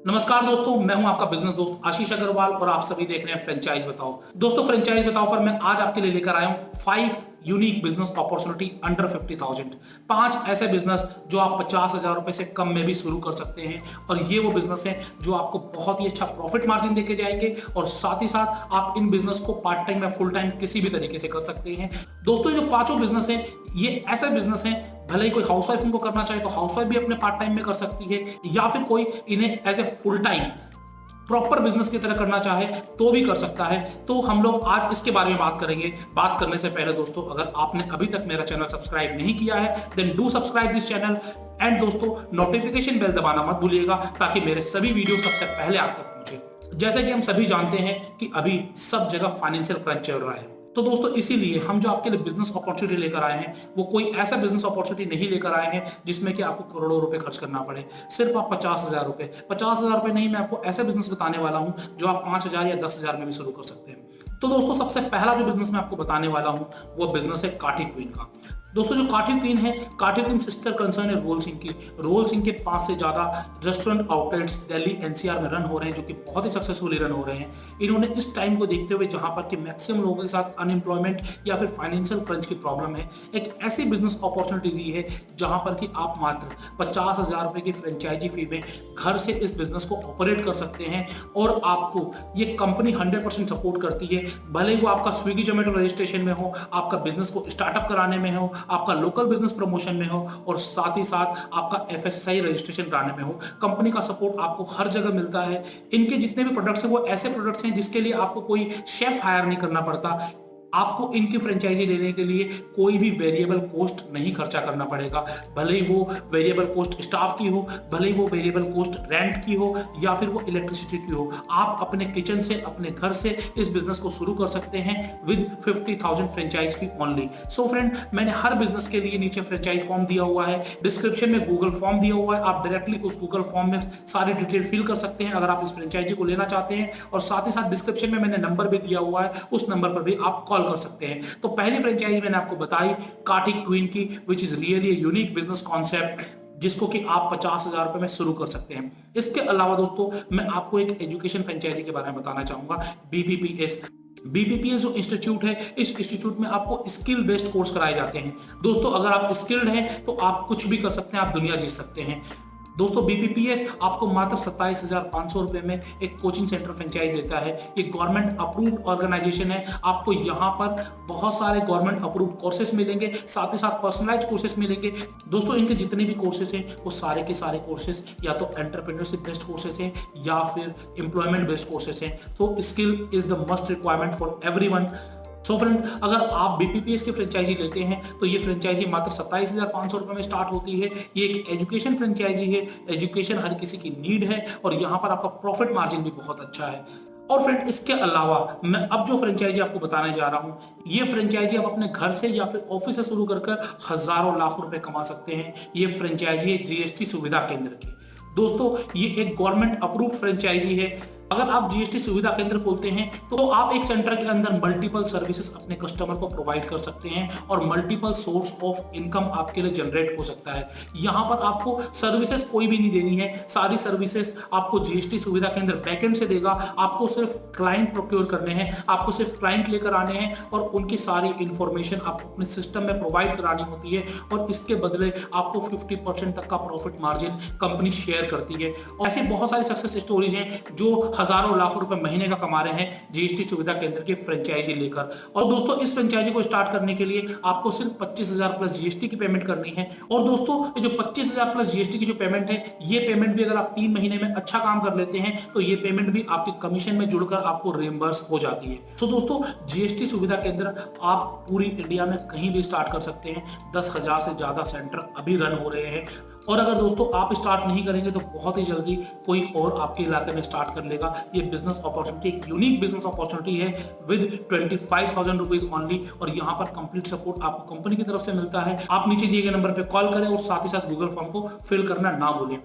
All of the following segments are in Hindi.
नमस्कार दोस्तों, मैं हूं आपका बिजनेस दोस्त आशीष अग्रवाल और आप सभी देख रहे हैं फ्रेंचाइज बताओ। दोस्तों, फ्रेंचाइज बताओ पर मैं आज आपके लिए लेकर आया हूं 5 यूनिक बिजनेस अपॉर्चुनिटी अंडर 50,000। 5 ऐसे बिजनेस जो आप 50,000 रुपए से कम में भी शुरू कर सकते हैं और ये वो बिजनेस है जो आपको बहुत ही अच्छा प्रॉफिट मार्जिन देके जाएंगे और साथ ही साथ आप इन बिजनेस को पार्ट टाइम या फुल टाइम किसी भी तरीके से कर सकते हैं। दोस्तों, ये जो पांचों बिजनेस है ये ऐसे बिजनेस है, भले ही कोई हाउसवाइफ इनको करना चाहे तो हाउसवाइफ भी अपने पार्ट टाइम में कर सकती है या फिर कोई इन्हें as a full time proper business की तरह करना चाहे तो भी कर सकता है। तो हम लोग आज इसके बारे में बात करेंगे। बात करने से पहले दोस्तों, अगर आपने अभी तक मेरा चैनल सब्सक्राइब नहीं किया है then do subscribe this channel and दोस्तों नोटिफिकेशन बेल दबाना मत भूलिएगा ताकि मेरे सभी वीडियो सबसे पहले आप तक पहुंचे। जैसे कि हम सभी जानते हैं कि अभी सब जगह फाइनेंशियल क्रंच चल रहा है, तो दोस्तों इसीलिए हम जो आपके लिए बिजनेस अपॉर्चुनिटी लेकर आए हैं वो कोई ऐसा बिजनेस अपॉर्चुनिटी नहीं लेकर आए हैं जिसमें कि आपको करोड़ों रुपए खर्च करना पड़े। सिर्फ आप 50,000 रुपए नहीं, मैं आपको ऐसा बिजनेस बताने वाला हूं जो आप 5,000 या 10,000 में भी शुरू कर सकते हैं। तो दोस्तों, सबसे पहला जो बिजनेस मैं आपको बताने वाला हूं वो बिजनेस है काठी क्वीन का। दोस्तों, जो काठी क्वीन है, काठी क्वीन सिस्टर कंसर्न है रोल सिंह की। रोल सिंह के 5 से ज्यादा रेस्टोरेंट आउटलेट्स दिल्ली एनसीआर में रन हो रहे हैं जो कि बहुत ही सक्सेसफुली रन हो रहे हैं। इन्होंने इस टाइम को देखते हुए जहां पर कि मैक्सिमम लोगों के साथ अनएम्प्लॉयमेंट या फिर फाइनेंशियल क्रंच की प्रॉब्लम है, एक ऐसी बिजनेस अपॉर्चुनिटी दी है जहां पर कि आप मात्र 50,000 रुपए की फ्रेंचाइजी फी में घर से इस बिजनेस को ऑपरेट कर सकते हैं और आपको ये कंपनी 100% सपोर्ट करती है। भले ही वो आपका स्विगी जोमेटो रजिस्ट्रेशन में हो, आपका बिजनेस को स्टार्टअप कराने में हो, आपका लोकल बिजनेस प्रमोशन में हो और साथ ही साथ आपका एफएसएसआई रजिस्ट्रेशन कराने में हो, कंपनी का सपोर्ट आपको हर जगह मिलता है। इनके जितने भी प्रोडक्ट्स हैं वो ऐसे प्रोडक्ट्स हैं जिसके लिए आपको कोई शेफ हायर नहीं करना पड़ता। आपको इनकी फ्रेंचाइजी लेने के लिए कोई भी वेरिएबल कॉस्ट नहीं खर्चा करना पड़ेगा, भले ही वो वेरिएबल कॉस्ट स्टाफ की हो, भले ही वो वेरिएबल कॉस्ट रेंट की हो या फिर वो इलेक्ट्रिसिटी की हो। आप अपने किचन से, अपने घर से इस बिजनेस को शुरू कर सकते हैं with 50,000 franchise fee only. So friend, मैंने हर बिजनेस के लिए नीचे फ्रेंचाइज फॉर्म दिया हुआ है, डिस्क्रिप्शन में गूगल फॉर्म दिया हुआ है। आप डायरेक्टली उस गूगल फॉर्म में सारी डिटेल फिल कर सकते हैं अगर आप इस फ्रेंचाइजी को लेना चाहते हैं और साथ ही साथ डिस्क्रिप्शन में मैंने नंबर भी दिया हुआ है, उस नंबर पर भी आप कॉल कर सकते हैं। तो पहली फ्रेंचाइजी मैंने आपको बताई काठी क्वीन की, which is really unique business concept जिसको कि आप 50,000 रुपए में शुरू कर सकते हैं। इसके अलावा दोस्तों, मैं आपको एक एजुकेशन फ्रेंचाइजी के बारे में बताना चाहूंगा, बीपीपीएस। बीपीपीएस जो इंस्टीट्यूट है, इस इंस्टीट्यूट में आपको स्किल बेस्ड कोर्स कराए जाते हैं। दोस्तों, अगर आप स्किल्ड हैं तो आप कुछ भी कर सकते हैं, आप दुनिया जीत सकते हैं। दोस्तों, बीपीपीएस आपको मात्र 27,500 रुपए में एक कोचिंग सेंटर फ्रेंचाइज देता है। ये गवर्नमेंट अप्रूव्ड ऑर्गेनाइजेशन है। आपको यहाँ पर बहुत सारे गवर्नमेंट अप्रूव्ड कोर्सेज मिलेंगे, साथ ही साथ पर्सनलाइज्ड कोर्सेज मिलेंगे। दोस्तों, इनके जितने भी कोर्सेज हैं वो सारे के सारे कोर्सेज या तो एंटरप्रेन्योरशिप बेस्ड कोर्सेज हैं या फिर एम्प्लॉयमेंट बेस्ड कोर्सेज हैं। तो skill is the must requirement for everyone. So friend, अगर आप बीपीपीएस की फ्रेंचाइजी लेते हैं तो ये फ्रेंचाइजी मात्र 27,500 रुपए में स्टार्ट होती है। ये एक एजुकेशन फ्रेंचाइजी है, एजुकेशन हर किसी की नीड है और यहाँ पर आपका प्रॉफिट मार्जिन भी बहुत अच्छा है। और फ्रेंड, इसके अलावा मैं अब जो फ्रेंचाइजी आपको बताने जा रहा हूँ, ये फ्रेंचाइजी आप अपने घर से या फिर ऑफिस से शुरू कर हजारों लाख रुपए कमा सकते हैं। ये फ्रेंचाइजी है जीएसटी सुविधा केंद्र की। दोस्तों, ये एक गवर्नमेंट अप्रूव्ड फ्रेंचाइजी है। अगर आप जीएसटी सुविधा केंद्र खोलते हैं तो आप एक सेंटर के अंदर मल्टीपल सर्विसेज अपने कस्टमर को प्रोवाइड कर सकते हैं और मल्टीपल सोर्स ऑफ इनकम आपके लिए जनरेट हो सकता है। यहां पर आपको सर्विसेज कोई भी नहीं देनी है, सारी सर्विसेज आपको जीएसटी सुविधा केंद्र बैकएंड से देगा। आपको सिर्फ क्लाइंट प्रोक्योर करने हैं, आपको सिर्फ क्लाइंट लेकर आने हैं और उनकी सारी इंफॉर्मेशन आपको अपने सिस्टम में प्रोवाइड करानी होती है और इसके बदले आपको 50% तक का प्रॉफिट मार्जिन कंपनी शेयर करती है। और ऐसी बहुत सारी सक्सेस स्टोरीज हैं जो हजारों लाख रुपए महीने का कमा रहे हैं जीएसटी सुविधा केंद्र की फ्रेंचाइजी लेकर। और दोस्तों, इस फ्रेंचाइजी को स्टार्ट करने के लिए आपको सिर्फ 25,000 प्लस जीएसटी की पेमेंट करनी है। और दोस्तों, ये जो 25,000 प्लस जीएसटी की जो पेमेंट है, ये पेमेंट भी अगर आप 3 महीने में अच्छा काम कर लेते हैं तो ये पेमेंट भी आपके कमीशन में जुड़कर आपको रिइंबर्स हो जाती है। तो दोस्तों, जीएसटी सुविधा केंद्र आप पूरी इंडिया में कहीं भी स्टार्ट कर सकते हैं। 10,000 से ज्यादा सेंटर अभी रन हो रहे हैं और अगर दोस्तों आप स्टार्ट नहीं करेंगे तो बहुत ही जल्दी कोई और आपके इलाके में स्टार्ट कर लेगा। ये बिजनेस अपॉर्चुनिटी एक यूनिक बिजनेस अपॉर्चुनिटी है विद 25,000 रुपीज ओनली और यहाँ पर कंप्लीट सपोर्ट आपको कंपनी की तरफ से मिलता है। आप नीचे दिए गए नंबर पे कॉल करें और साथ ही साथ गूगल फॉर्म को फिल करना ना भूलें।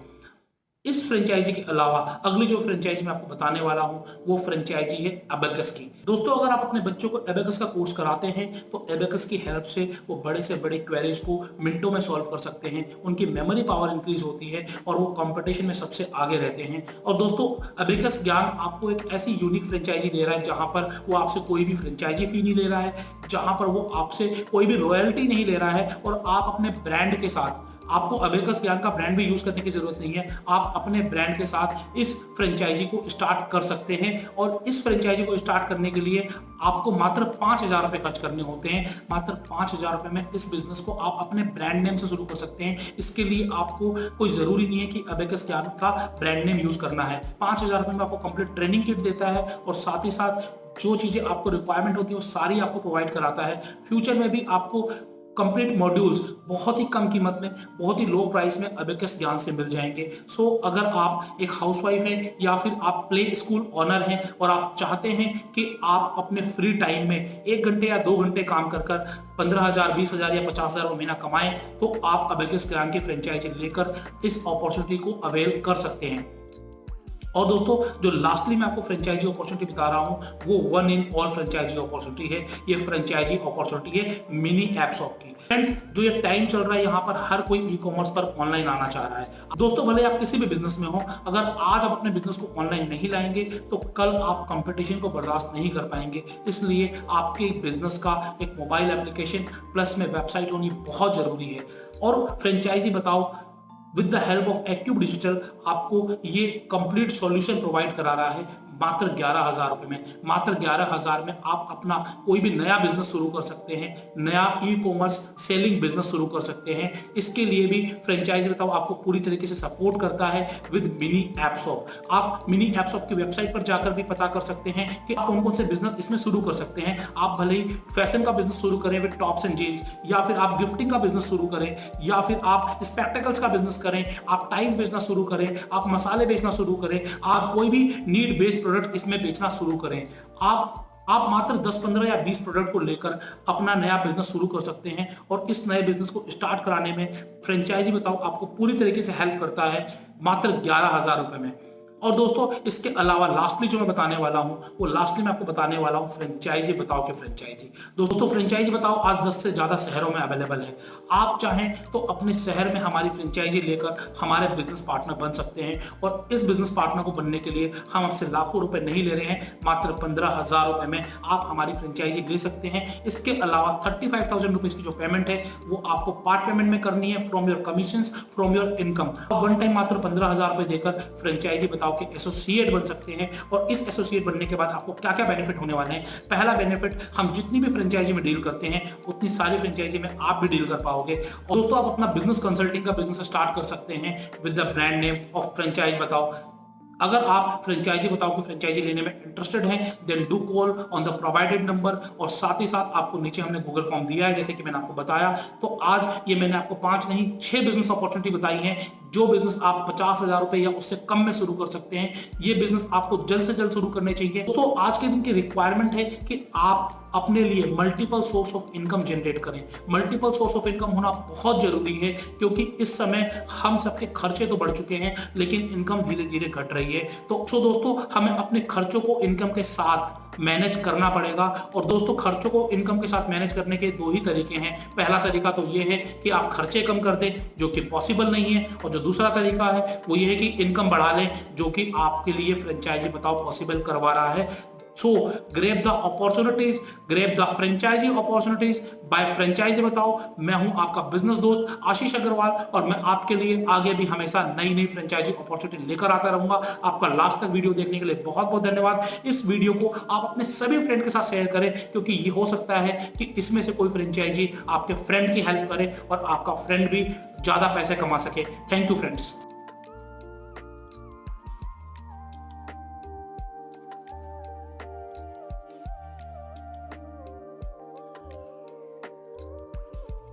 इस फ्रेंचाइजी के अलावा अगली जो फ्रेंचाइजी मैं आपको बताने वाला हूं वो फ्रेंचाइजी है अबेकस की। दोस्तों अगर आप अपने बच्चों को अबेकस का कोर्स कराते हैं तो अबेकस की हेल्प से वो बड़े से बड़े क्वेरीज को मिनटों में सॉल्व कर सकते हैं, उनकी मेमोरी पावर इंक्रीज होती है और वो कंपटीशन में सबसे आगे रहते हैं। और दोस्तों अबेकस ज्ञान आपको एक ऐसी यूनिक फ्रेंचाइजी दे रहा है जहां पर वो आपसे कोई भी फ्रेंचाइजी फी नहीं ले रहा है, जहां पर वो आपसे कोई भी रॉयल्टी नहीं ले रहा है और आप अपने ब्रांड के साथ, आपको अबेकस ज्ञान का ब्रांड भी यूज करने की जरूरत नहीं है, आप अपने ब्रांड के साथ इस फ्रेंचाइजी को स्टार्ट कर सकते हैं। और इस फ्रेंचाइजी को स्टार्ट करने के लिए आपको मात्र 5,000 रुपए खर्च करने होते हैं। मात्र 5,000 रुपए में इस बिजनेस को आप अपने ब्रांड नेम से शुरू कर सकते हैं। इसके लिए आपको कोई जरूरी नहीं है कि अबेकस ज्ञान का ब्रांड नेम यूज करना है। 5,000 रुपए में आपको कंप्लीट ट्रेनिंग किट देता है और साथ ही साथ जो चीजें आपको रिक्वायरमेंट होती है वो सारी आपको प्रोवाइड कराता है। फ्यूचर में भी आपको कंप्लीट मॉड्यूल्स बहुत ही कम कीमत में, बहुत ही लो प्राइस में अबेकस ज्ञान से मिल जाएंगे। सो अगर आप एक हाउसवाइफ हैं या फिर आप प्ले स्कूल ऑनर हैं और आप चाहते हैं कि आप अपने फ्री टाइम में 1 घंटे या 2 घंटे काम कर 15,000, 20,000 या 50,000 महीना कमाएं, तो आप अबेकस ज्ञान की फ्रेंचाइजी लेकर इस अपॉर्चुनिटी को अवेल कर सकते हैं। और दोस्तों जो लास्टली मैं आपको फ्रेंचाइजी अपॉर्चुनिटी बता रहा हूं वो one in all franchise opportunity है। ये फ्रेंचाइजी अपॉर्चुनिटी है मिनी एप्सॉप की। फ्रेंड्स जो ये टाइम चल रहा है यहाँ पर हर कोई ई कॉमर्स पर ऑनलाइन आना चाह रहा है। दोस्तों भले आप किसी भी बिजनेस में हो, अगर आज आप अपने बिजनेस को ऑनलाइन नहीं लाएंगे तो कल आप कंपटीशन को बर्दाश्त नहीं कर पाएंगे। इसलिए आपके बिजनेस का एक मोबाइल एप्लीकेशन प्लस में वेबसाइट होनी बहुत जरूरी है। और फ्रेंचाइजी बताओ with the help of Acube digital आपको ये कंप्लीट सॉल्यूशन प्रोवाइड करा रहा है मात्र 11,000 रुपए में। मात्र 11,000 में आप अपना कोई भी नया बिजनेस शुरू कर सकते हैं, नया ई कॉमर्स सेलिंग बिजनेस शुरू कर सकते हैं। इसके लिए भी फ्रेंचाइजी बताओ आपको पूरी तरीके से सपोर्ट करता है विद मिनी एप्सॉप। आप मिनी एप्सॉप की वेबसाइट पर जाकर भी पता कर सकते हैं कि आप कौन कौन से बिजनेस इसमें शुरू कर सकते हैं। आप भले ही फैशन का बिजनेस शुरू करें विद टॉप्स एंड जीन्स, या फिर आप गिफ्टिंग का बिजनेस शुरू करें, या फिर आप स्पेक्टिकल्स का बिजनेस करें, आप टाइल्स बेचना शुरू करें, आप मसाले बेचना शुरू करें, आप कोई भी नीड बेस्ड प्रोडक्ट इसमें बेचना शुरू करें। आप मात्र 10, 15 या 20 प्रोडक्ट को लेकर अपना नया बिजनेस शुरू कर सकते हैं। और इस नए बिजनेस को स्टार्ट कराने में फ्रेंचाइजी बताओ आपको पूरी तरीके से हेल्प करता है मात्र 11,000 रुपए में। और दोस्तों इसके अलावा लास्टली जो मैं बताने वाला हूं वो लास्टली मैं आपको बताने वाला हूं फ्रेंचाइजी बताओ के फ्रेंचाइजी। दोस्तों फ्रेंचाइजी बताओ आज 10 से ज्यादा शहरों में अवेलेबल है। आप चाहें तो अपने शहर में हमारी फ्रेंचाइजी लेकर हमारे बिजनेस पार्टनर बन सकते हैं। और इस बिजनेस पार्टनर को बनने के लिए हम आपसे लाखों रुपए नहीं ले रहे हैं, मात्र 15,000 रुपए में आप हमारी फ्रेंचाइजी ले सकते हैं। इसके अलावा 35,000 रुपीज की जो पेमेंट है वो आपको पार्ट पेमेंट में करनी है from your commission, from your income. One time मात्र 15,000 रुपए देकर फ्रेंचाइजी बताओ के एसोसिएट बन सकते हैं। और इस एसोसिएट बनने के बाद आपको क्या क्या बेनिफिट होने वाले हैं। पहला बेनिफिट, हम जितनी भी फ्रेंचाइजी में डील करते हैं उतनी सारी फ्रेंचाइजी में आप भी डील कर पाओगे। और दोस्तों आप अपना बिजनेस कंसल्टिंग का बिजनेस स्टार्ट कर सकते हैं with the brand name of franchise बताओ। अगर आप फ्रेंचाइजी बताओ कि फ्रेंचाइजी लेने में इंटरेस्टेड हैं then do call on the provided number. और साथ ही साथ आपको नीचे हमने गूगल फॉर्म दिया है जैसे कि मैंने आपको बताया। तो आज ये मैंने आपको 5 नहीं 6 बिजनेस अपॉर्चुनिटी बताई है। जो बिजनेस आप 50,000 रुपए या उससे कम में शुरू कर सकते हैं, ये बिजनेस आपको जल्द से जल्द शुरू करने चाहिए। तो आज के दिन की रिक्वायरमेंट है कि आप अपने लिए multiple source of income generate करें। मल्टीपल सोर्स ऑफ इनकम होना बहुत जरूरी है क्योंकि इस समय हम सबके खर्चे तो बढ़ चुके हैं लेकिन इनकम धीरे धीरे घट रही है। तो दोस्तों हमें अपने खर्चों को इनकम के साथ मैनेज करना पड़ेगा। और दोस्तों खर्चों को इनकम के साथ मैनेज करने के 2 ही तरीके हैं। पहला तरीका तो ये है कि आप खर्चे कम कर दें जो कि पॉसिबल नहीं है, और जो दूसरा तरीका है वो ये है कि इनकम बढ़ा लें जो कि आपके लिए फ्रेंचाइजी बताओ पॉसिबल करवा रहा है। So grab the opportunities, grab the franchisee opportunities by franchise बताओ। मैं हूं आपका बिजनेस दोस्त आशीष अग्रवाल और मैं आपके लिए आगे भी हमेशा नई नई फ्रेंचाइजी अपॉर्चुनिटी लेकर आता रहूंगा। आपका लास्ट तक वीडियो देखने के लिए बहुत बहुत धन्यवाद। इस वीडियो को आप अपने सभी फ्रेंड के साथ शेयर करें क्योंकि ये हो सकता है कि इसमें से कोई फ्रेंचाइजी आपके फ्रेंड की हेल्प करे और आपका फ्रेंड भी ज्यादा पैसे कमा सके। Thank you friends.